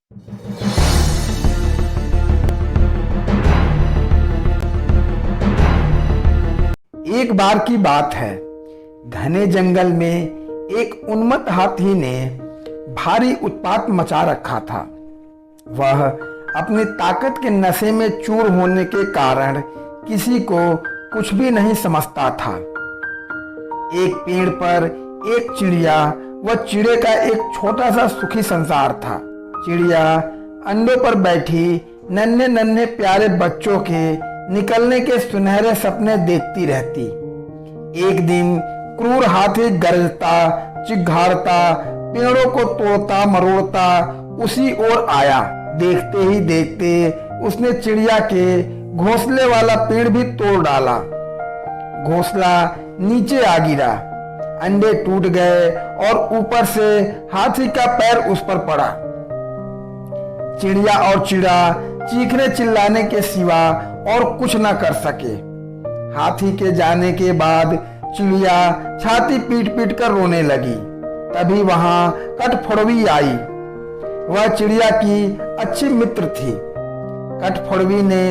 एक बार की बात है, घने जंगल में एक उन्मत्त हाथी ने भारी उत्पात मचा रखा था। वह अपनी ताकत के नशे में चूर होने के कारण किसी को कुछ भी नहीं समझता था। एक पेड़ पर एक चिड़िया व चिड़े का एक छोटा सा सुखी संसार था। चिड़िया अंडों पर बैठी नन्हे नन्हे प्यारे बच्चों के निकलने के सुनहरे सपने देखती रहती। एक दिन क्रूर हाथी गरजता चिघाड़ता पेड़ों को तोड़ता मरोड़ता उसी ओर आया। देखते ही देखते उसने चिड़िया के घोंसले वाला पेड़ भी तोड़ डाला। घोंसला नीचे आ गिरा, अंडे टूट गए और ऊपर से हाथी का पैर उस पर पड़ा। चिड़िया और चिड़ा चीखने चिल्लाने के सिवा और कुछ न कर सके। हाथी के जाने के बाद चिड़िया छाती पीट पीट कर रोने लगी। तभी वहां कठफोड़वी आई। वह चिड़िया की अच्छी मित्र थी। कठफोड़वी ने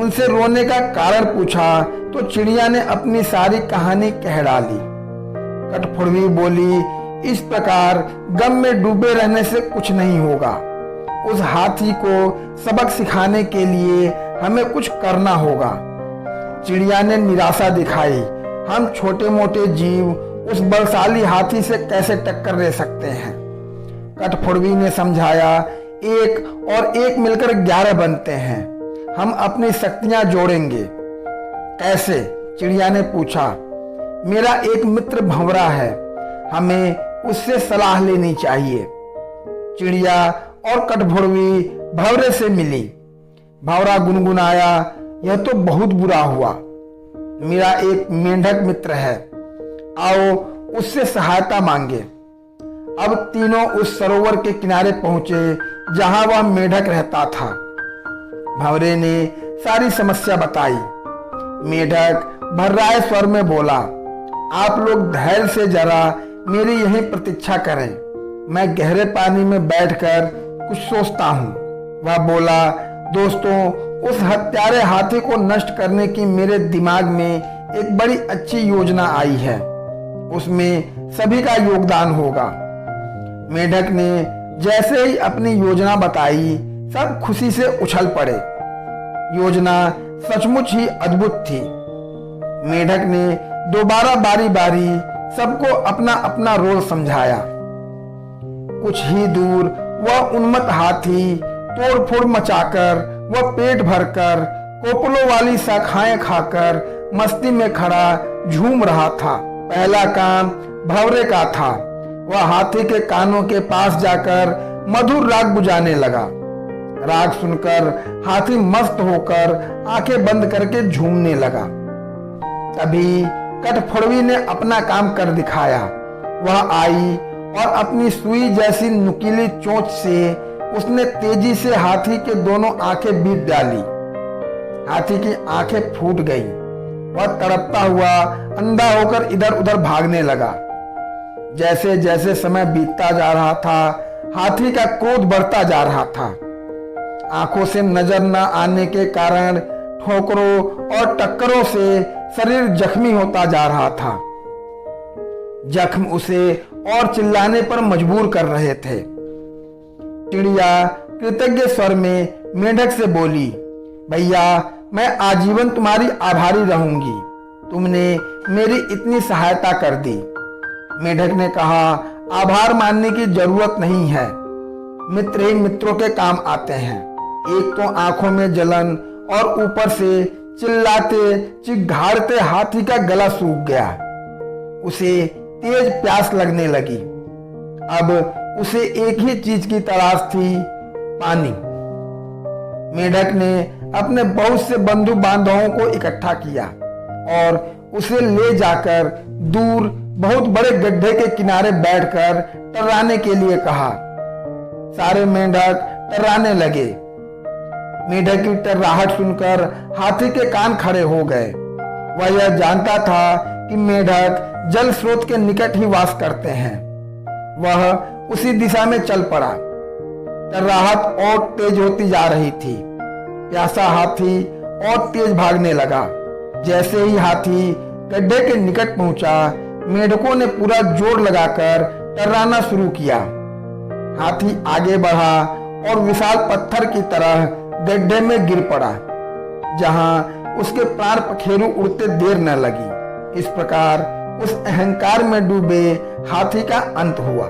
उनसे रोने का कारण पूछा तो चिड़िया ने अपनी सारी कहानी कह डाली। कठफोड़वी बोली, इस प्रकार गम में डूबे रहने से कुछ नहीं होगा। उस हाथी को सबक सिखाने के लिए हमें कुछ करना होगा। चिड़िया ने निराशा दिखाई। हम छोटे मोटे जीव उस बलशाली हाथी से कैसे टक्कर ले सकते हैं। कठफोड़वी ने समझाया, एक और एक मिलकर 11 बनते हैं। हम अपनी शक्तियां जोड़ेंगे। कैसे? चिड़िया ने पूछा। मेरा एक मित्र भंवरा है, हमें उससे सलाह लेनी चाहिए। चिड़िया और कठफोड़वी भंवरे से मिली। भंवरा गुनगुनाया, यह तो बहुत बुरा हुआ। मेरा एक मेंढक मित्र है, आओ उससे सहायता मांगे। अब तीनों उस सरोवर के किनारे पहुंचे जहां वह मेंढक रहता था। भंवरे ने सारी समस्या बताई। मेंढक भर्राए स्वर में बोला, आप लोग धैर्य से जरा मेरी यहीं प्रतीक्षा करें, मैं गहरे पानी में बैठकर कुछ सोचता हूँ। वह बोला, दोस्तों, उस हत्यारे हाथी को नष्ट करने की मेरे दिमाग में एक बड़ी अच्छी योजना आई है। उसमें सभी का योगदान होगा। मेंढक ने जैसे ही अपनी योजना बताई, सब खुशी से उछल पड़े। योजना सचमुच ही अद्भुत थी। मेंढक ने दोबारा बारी बारी सबको अपना अपना रोल समझाया। कुछ ही दूर वह उन्मत्त हाथी तोड़फोड़ मचाकर वह पेट भरकर कोपलों वाली शाखाएं खाकर मस्ती में खड़ा झूम रहा था। पहला काम भंवरे का था। वह हाथी के कानों के पास जाकर मधुर राग बुझाने लगा। राग सुनकर हाथी मस्त होकर आंखें बंद करके झूमने लगा। तभी कठफोड़वी ने अपना काम कर दिखाया। वह आई और अपनी सुई जैसी नुकीली चोंच से उसने तेजी से हाथी के दोनों आंखें बीत डाली। हाथी की आंखें फूट गई। वह तड़पता हुआ अंधा होकर इधर उधर भागने लगा। जैसे जैसे समय बीतता जा रहा था, हाथी का क्रोध बढ़ता जा रहा था। आंखों से नजर न आने के कारण ठोकरों और टक्करों से शरीर जख्मी होता जा रहा था। जख्म उसे और चिल्लाने पर मजबूर कर रहे थे। चिड़िया कृतज्ञ स्वर में मेंढक से बोली, भैया, मैं आजीवन तुम्हारी आभारी रहूंगी। तुमने मेरी इतनी सहायता कर दी। मेंढक ने कहा, आभार मानने की जरूरत नहीं है। मित्र ही मित्रों के काम आते हैं। एक तो आंखों में जलन और ऊपर से चिल्लाते चिघाड़ते हाथी का गला सूख गया। उसे तेज प्यास लगने लगी। अब उसे एक ही चीज की तलाश थी, पानी। मेंढक ने अपने बहुत से बंधु बांधवों को इकट्ठा किया और उसे ले जाकर दूर बहुत बड़े गड्ढे के किनारे बैठकर टर्राने के लिए कहा। सारे मेंढक टर्राने लगे। मेंढक की टर्राहट सुनकर हाथी के कान खड़े हो गए। वह यह जानता था कि मेंढक जल स्रोत के निकट ही वास करते हैं। वह उसी दिशा में चल पड़ा। तर्राहट और तेज होती जा रही थी। प्यासा हाथी और तेज भागने लगा। जैसे ही हाथी गड्ढे के निकट पहुंचा, मेंढकों ने पूरा जोर लगाकर टर्राना शुरू किया। हाथी आगे बढ़ा और विशाल पत्थर की तरह गड्ढे में गिर पड़ा, जहां उसके प्राण पखेरु उड़ते देर न लगी। इस प्रकार उस अहंकार में डूबे हाथी का अंत हुआ।